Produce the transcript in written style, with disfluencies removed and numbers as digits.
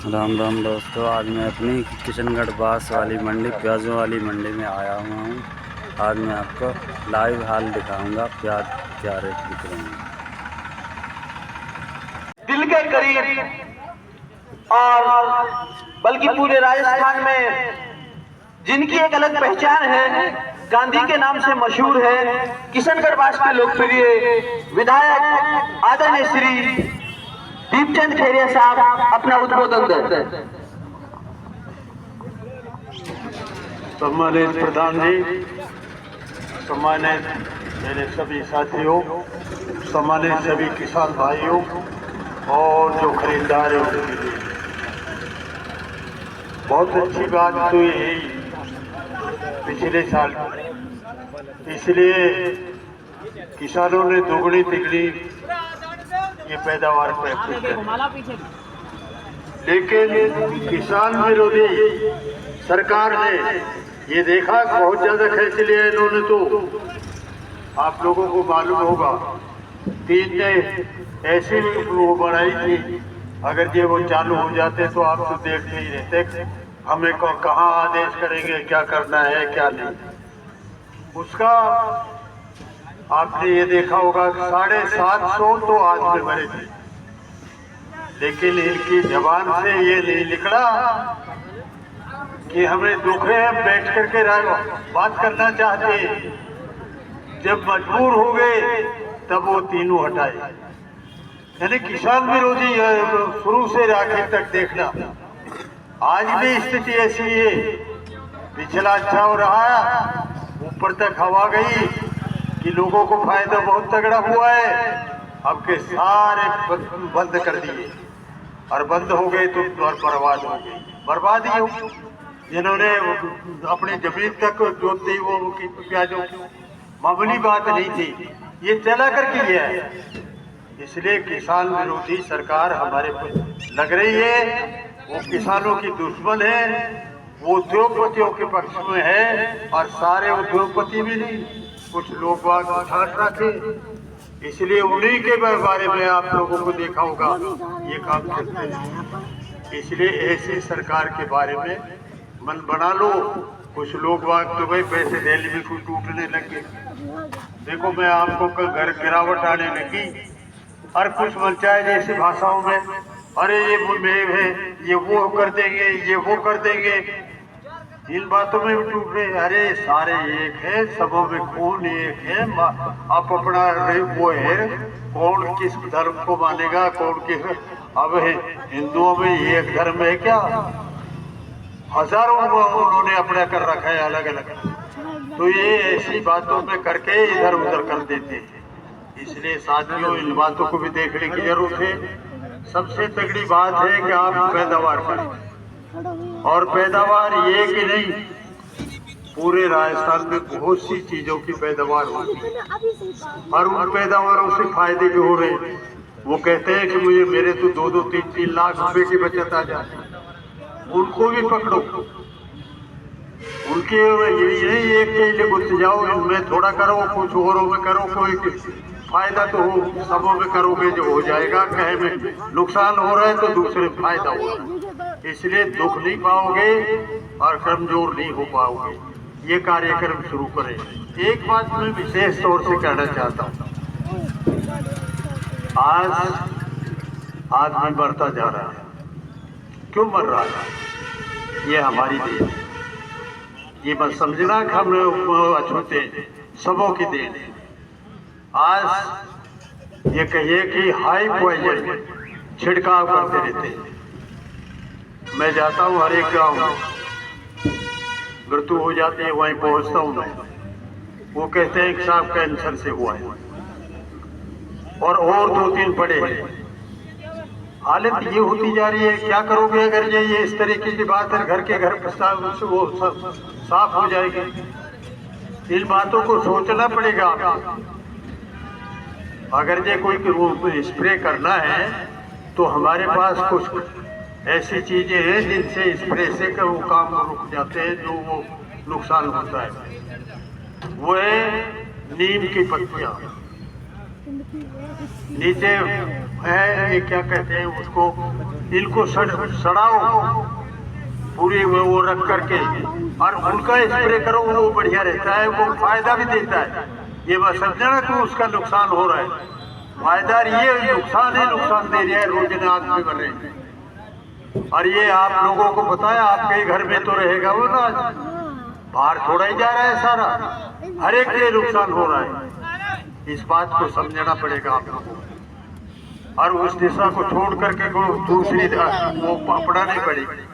राम राम दोस्तों, आज मैं अपनी किशनगढ़ बास वाली मंडी, प्याज़ों वाली मंडी में आया हुआ हूँ। आज मैं आपको लाइव हाल दिखाऊंगा प्याज क्या रेट बिक रहे हैं। दिल के करीब और बल्कि पूरे राजस्थान में जिनकी एक अलग पहचान है, गांधी के नाम से मशहूर है, किशनगढ़ बास के लोकप्रिय विधायक आदरणीय श्री दीपचंद खेरिया साहब अपना उद्बोधन देते हैं। सम्मानित प्रधान जी, सम्मानित मेरे सभी साथियों, सम्मानित सभी किसान भाइयों और जो खरीदार हैं उनके लिए बहुत अच्छी बात तो यही पिछले साल, इसलिए किसानों ने दोगुनी तिगुनी ये पैदावार प्राप्त की। लेकिन किसान विरोधी सरकार ने ये देखा, बहुत ज्यादा खर्च लिया इन्होंने। तो आप लोगों को मालूम होगा 3 ने ऐसी वो बढ़ाई थी, अगर ये वो चालू हो जाते तो आप तो देखते ही रहते हमें कहाँ आदेश करेंगे, क्या करना है क्या नहीं। उसका आपने ये देखा होगा 750 तो आदमी मरे थे, लेकिन इनकी जबान से ये नहीं निकला कि हमें दुख है, बैठ करके बात करना चाहते। जब मजबूर हो गए तब वो तीनों हटाए। यानी किसान विरोधी शुरू से आखिर तक देखना। आज भी स्थिति ऐसी है, पिछला अच्छा हो रहा है, ऊपर तक हवा गई कि लोगों को फायदा बहुत तगड़ा हुआ है। अब के सारे बंद कर दिए और बंद हो गए तो बर्बाद हो गई, बर्बादी हो। जिन्होंने अपनी जमीन तक जोती वो प्याजों की मामूली बात नहीं थी, ये चला कर किया है। इसलिए किसान विरोधी सरकार हमारे लग रही है, वो किसानों की दुश्मन है, वो उद्योगपतियों के पक्ष में है। और सारे उद्योगपति भी नहीं, कुछ लोग बात ठाट रखे, इसलिए उन्हीं के बारे में आप लोगों को देखा होगा ये काम करते हैं। इसलिए ऐसी सरकार के बारे में मन बना लो। कुछ लोग बात तो भाई पैसे देने में कुछ टूटने लगे। देखो, मैं आपको घर गिरावट आने लगी और कुछ मनचाहे जैसी भाषाओं में, अरे ये मेव है, ये वो कर देंगे, ये वो कर देंगे, इन बातों में भी टूट रहे। अरे सारे एक है, सबों में खून एक है। आप अपना वो है, कौन किस धर्म को मानेगा, कौन किस। अब हिंदुओं में एक धर्म है क्या? हजारों उन्होंने अपना कर रखा है अलग अलग। तो ये ऐसी बातों में करके इधर उधर कर देते हैं। इसलिए साथियों, इन बातों को भी देखने की जरूरत है। सबसे तगड़ी बात है कि आप पैदावार करें, और पैदावार ये कि नहीं, पूरे राजस्थान में बहुत सी चीजों की पैदावार होती है और उन पैदावारों से फायदे भी हो रहे हैं। वो कहते हैं कि मुझे मेरे तो 2-2, 3-3 लाख रुपए की बचत आ जाती है। उनको भी पकड़ो, उनके यही एक के लिए घुस जाओ, इनमें थोड़ा करो, कुछ औरों में करो, कोई फायदा तो हो। सबों में करोगे जो हो जाएगा, कहे में नुकसान हो रहा है तो दूसरे फायदा हो रहा है। इसलिए दुख नहीं पाओगे और कमजोर नहीं हो पाओगे। ये कार्यक्रम शुरू करें। एक बात मैं विशेष तौर से कहना चाहता हूँ, आज आदमी बढ़ता जा रहा है। क्यों मर रहा है? ये हमारी देन है। ये बस समझना कि हम अछूते सबों की देन है। आज ये कहिए कि हाई पॉइजन छिड़काव करते रहते हैं। मैं जाता हूँ हर एक गाँव, मृत्यु हो जाती है, वहीं पहुँचता हूँ मैं। वो कहते हैं कि साहब कैंसर से हुआ है और 2-3 पड़े हैं। हालत ये होती जा रही है। क्या करोगे अगर ये इस तरीके की बात है? घर के घर वो साफ हो जाएगी। इन बातों को सोचना पड़ेगा। अगर ये कोई स्प्रे करना है तो हमारे पास कुछ ऐसी चीजें हैं जिनसे स्प्रे से वो काम रुक जाते हैं, जो वो नुकसान होता है। वो है नीम की पत्तियां, नीचे है, ये क्या कहते हैं उसको, इनको सड़ाओ पूरी वो रख करके और उनका स्प्रे करो, वो बढ़िया रहता है, वो फायदा भी देता है। ये बस समझना कि उसका नुकसान हो रहा है, फायदा ये नुकसान ही नुकसान दे रहा है, रोजाना आदमी बन रहे हैं। और ये आप लोगों को पता है, आपके घर में तो रहेगा वो ना, बाहर छोड़ा ही जा रहा है सारा, हर एक के नुकसान हो रहा है। इस बात को समझना पड़ेगा आप लोगों को, और उस दिशा को छोड़ करके दूसरी वो अपनानी पड़ेगी।